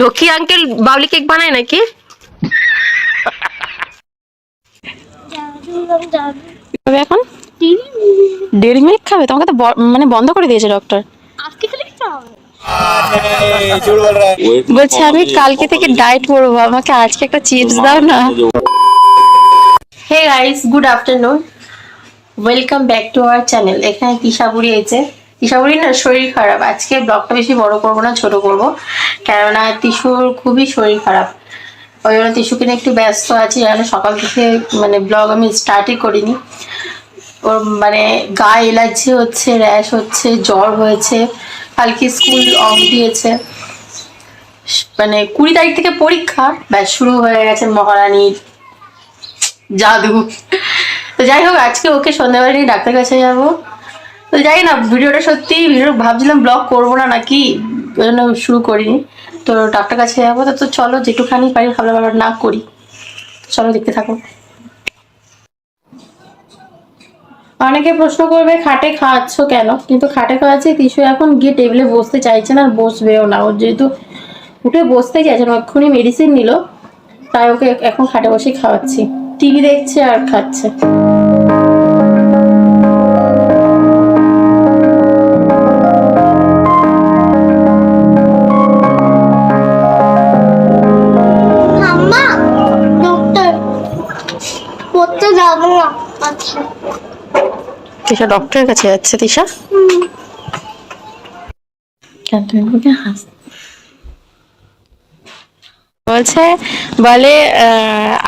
Lakshmi uncle বাউলি cake বানায় নাকি? তবে এখন ডেরি মিল্ক খাবে? তোমাকে তো মানে বন্ধ করে দিয়েছে ডক্টর। বলছে আমি কালকে থেকে ডায়েট করবো, আমাকে আজকে একটা চিপস দাও না। Hey guys, good afternoon, welcome back to our channel. এখানে তিশাবুড়ি এসেছে। তিশাবুড়ি না শরীর খারাপ, আজকে ব্লগটা বেশি বড় করবো না, ছোট করবো, কেননা তিশুর খুবই শরীর খারাপ। ওই জন্য তিশুকে নিয়ে একটু ব্যস্ত আছি। জানো সকাল থেকে মানে ব্লগ আমি স্টার্টই করিনি। ওর মানে গায়ে এলার্জি হচ্ছে, র্যাশ হচ্ছে, জ্বর হয়েছে, কালকে স্কুল অফ দিয়েছে। মানে 20 তারিখ থেকে পরীক্ষা, ব্যাস শুরু হয়ে গেছে মহারানীর জাদু। তো যাই হোক, আজকে ওকে সন্ধ্যাবেলা নিয়ে ডাক্তারের কাছে যাবো। তো যাই না, ভিডিওটা সত্যি ভিডিও ভাবছিলাম ব্লগ করবো না নাকি, ওই জন্য শুরু করিনি। তো ডাক্তার কাছে যাবো, তো চলো যেটুখানি পারি ভাবলাম আবার না করি। চলো দেখতে থাকো। অনেকে প্রশ্ন করবে খাটে খাওয়াচ্ছ কেন, কিন্তু খাটে খাওয়াচ্ছি তিশু এখন গিয়ে টেবিলে বসতে চাইছে না, বসবেও না। ওর যেহেতু উঠে বসতে চাইছে না, এক্ষুনি মেডিসিন নিল, তাই ওকে এখন খাটে বসেই খাওয়াচ্ছি। টিভি দেখছে আর খাচ্ছে। তিশা ডক্টরের কাছে যাচ্ছে। তিশা বলছে, বলে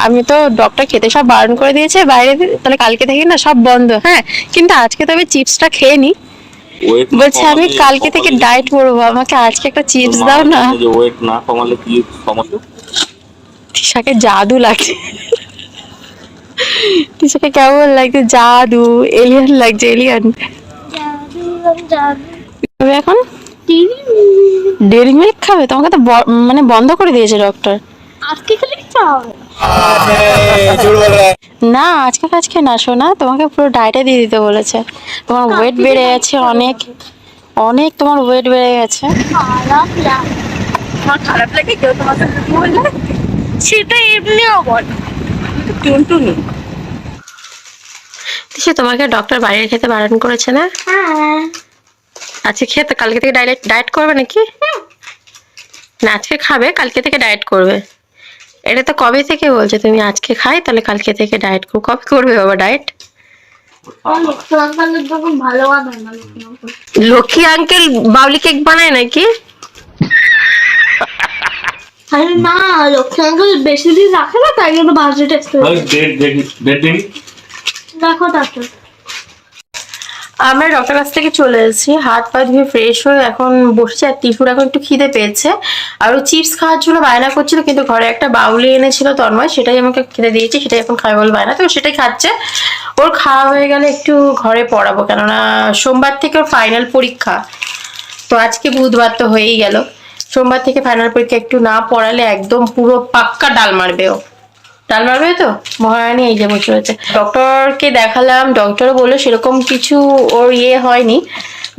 আমি তো ডক্টর খেতে সব বারণ করে দিয়েছে বাইরে, তাহলে কালকে থেকে না সব বন্ধ। হ্যাঁ, কিন্তু আজকে তবে চিপসটা খেয়ে নি। বলছে আমি কালকে থেকে ডায়েট করবো, আমাকে আজকে একটা চিপস দাও না। ওয়েট না কমালে কি সমস্যা? তিশাকে জাদু লাগছে। তিশাকে কেমন লাগছে? জাদু, এলিয়ান লাগছে, এলিয়ান। তবে এখন ডেরি মিল্ক খাবে? তোমাকে তো মানে বন্ধ করে দিয়েছে ডক্টর। আজকে খালি খাওয়া না, আজকে না শোনা, তোমাকে পুরো ডায়েটে দিয়ে দিতে বলেছে। তোমার ওয়েট বেড়ে গেছে অনেক, অনেক তোমার ওয়েট বেড়ে গেছে। খারাপ লাগে। আমার খারাপ লাগে কেউ তোমাকে বললে? সেটা এমনিও বলে টুনটুনি। সে তোমাকে ডক্টর বাইরে খেতে বারণ করেছে না? হ্যাঁ। আজকে খেতে, কালকে থেকে ডায়েট করবে নাকি? না, আজকে খাবে, কালকে থেকে ডায়েট করবে। এটা তো কবে থেকে বলছে তুমি আজকে খাই তাহলে কালকে থেকে ডায়েট করবো। কবে করবে বাবা ডায়েট? লক্ষ্মী আঙ্কেল বাউলি কেক বানায় নাকি? আরে না, লক্ষ্মী আঙ্কেল বেশি দিন রাখে না, তাই জন্য বাজেট এক্সট্রা। দেখো ডাক্তার, আমরা ডক্টর কাছ থেকে চলে এসেছি, হাত পা ধুয়ে ফ্রেশ হয়ে এখন বসছি। আর তিফুর এখন একটু খিদে পেয়েছে, আর ও চিপস খাওয়ার জন্য বায়না করছিল, কিন্তু ঘরে একটা বাউলি এনেছিল তন্ময়, সেটাই আমাকে খেতে দিয়েছি, সেটাই এখন খাবে বলে বায়না, তো সেটাই খাচ্ছে। ওর খাওয়া হয়ে গেলে একটু ঘরে পড়াবো, কেননা সোমবার থেকে ওর ফাইনাল পরীক্ষা। তো আজকে বুধবার তো হয়েই গেল, সোমবার থেকে ফাইনাল পরীক্ষা, একটু না পড়ালে একদম পুরো পাক্কা ডাল মারবে ও। ডাল মারবে তো। মহারানী এই যে বসে রয়েছে। ডক্টরকে দেখালাম, ডক্টরও বললো সেরকম কিছু ওর হয়নি,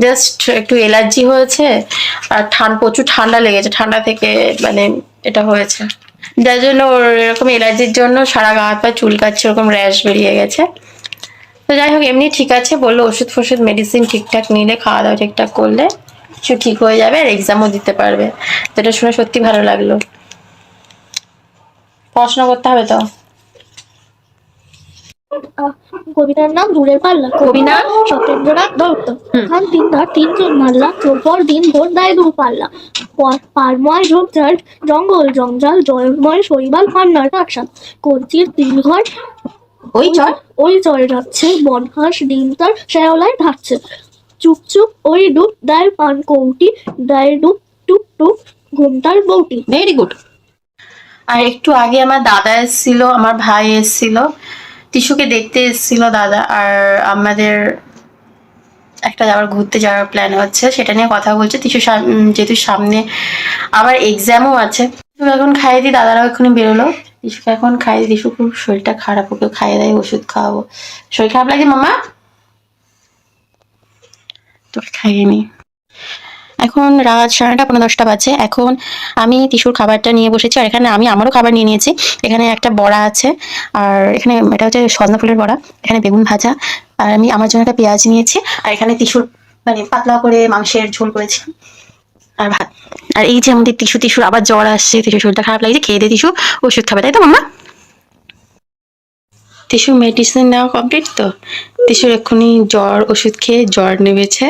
জাস্ট একটু এলার্জি হয়েছে আর প্রচুর ঠান্ডা লেগেছে, ঠান্ডা থেকে মানে এটা হয়েছে, যার জন্য ওর এরকম এলার্জির জন্য সারা গা হাত পা চুলকাচ্ছে, ওরকম র্যাশ বেরিয়ে গেছে। তো যাই হোক, এমনি ঠিক আছে বললো, ওষুধ ফষুধ মেডিসিন ঠিকঠাক নিলে, খাওয়া দাওয়া ঠিকঠাক করলে কিছু ঠিক হয়ে যাবে, আর এক্সামও দিতে পারবে। তো এটা শুনে সত্যি ভালো লাগলো। পড়াশোনা করতে হবে তো। কবিতার নাম দূরের পাল্লা। কবি নাম সত্যেন্দ্রনাথ দত্ত। খান তিনধার তিনজন মাল্লা, পর দিন ভোর দেয় দূর পাল্লা। পারময় ঝোপঝাড়, জঙ্গল জঞ্জাল, জয়ময় শৈবাল, পান্নার টাকসাল, কঞ্চির তিন ঘর ওই চরে যাচ্ছে, বনহাঁস ডিম তার শ্যাওলায় ঢাকছে। চুপ চুপ ওই ডুব দেয় পান কৌটি, দেয় ডুব টুপ টুপ ঘুমটার বউটি। Very good. আর একটু আগে আমার দাদা এসেছিল, আমার ভাই এসেছিল, তিশুকে দেখতে এসেছিল দাদা, আর আমাদের একটা যাওয়ার ঘুরতে যাওয়ার প্ল্যান হচ্ছে, সেটা নিয়ে কথা বলছে। তিশু যেহেতু সামনে আবার এক্সামও আছে, তো এখন খাইয়ে দিই, দাদারাও এক্ষুনি বেরোলো। তিশুকে এখন খাইয়ে দিই, তিশু খুব শরীরটা খারাপ, ওকে খাইয়ে দেয়, ওষুধ খাওয়াবো। শরীর খারাপ লাগে মামা? তোকে খাইয়ে নি। এখন রাত 9:30 পৌনে 10টা বাজে। এখন আমি টিসুর খাবারটা নিয়ে বসেছি, আর এখানে আমি আমারও খাবার নিয়ে নিয়েছি। এখানে একটা বড়া আছে, আর এখানে এটা হচ্ছে সজনা ফুলের বড়া, এখানে বেগুন ভাজা, আর আমি আমার জন্য একটা পেঁয়াজ নিয়েছি, আর এখানে টিসুর মানে পাতলা করে মাংসের ঝোল করেছি, আর ভাত। আর এই যে আমাদের টিসুর আবার জ্বর আসছে, টিসুর শরীরটা খারাপ লাগছে, খেয়ে দিয়ে টিসু ওষুধ খাবে, তাই তো মাম্মা? টিসু মেডিসিন নেওয়া কমপ্লিট তো। টিসুর এক্ষুনি জ্বর ওষুধ খেয়ে জ্বর নেমেছে,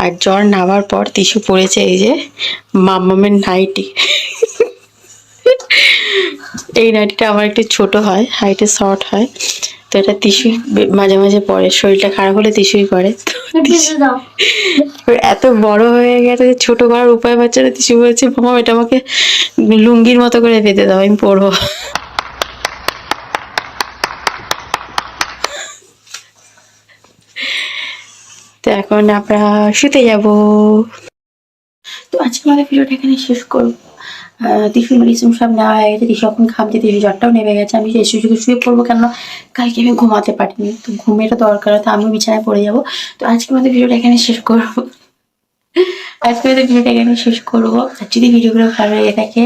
আর জ্বর নামার পর টিসু পড়েছে এই যে মাম্মামের নাইটি। এই নাইটিটা আমার একটু ছোট হয়, হাইটে শর্ট হয়, তো এটা টিসু মাঝে মাঝে পরে, শরীরটা খারাপ হলে টিসুই করে। এত বড় হয়ে গেছে যে ছোট করার উপায় পাচ্ছে না, টিসু বলছে মামা এটা আমাকে লুঙ্গির মতো করে বেঁধে দাও, আমি পরবো। তো এখন আমরা শুতে যাব। তো আজকে আমাদের ভিডিওটা এখানে শেষ করবো। টিসু মেডিসিন সব নেওয়া হয়ে গেছে, টিসু এখন ঘামছে, টিসু জ্বরটাও নেমে গেছে। আমি সেই সুযোগে শুয়ে পড়বো, কেন কালকে আমি ঘুমাতে পারিনি, তো ঘুমেরও দরকার, তো আমিও বিছানায় পড়ে যাবো। তো আজকে আমাদের ভিডিওটা এখানে শেষ করবো। আজকে আমাদের ভিডিওটা এখানে শেষ করবো। আর যদি ভিডিওগুলো ভালো লেগে থাকে,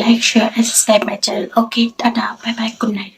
like share subscribe my channel. Okay, tata, bye bye, good night.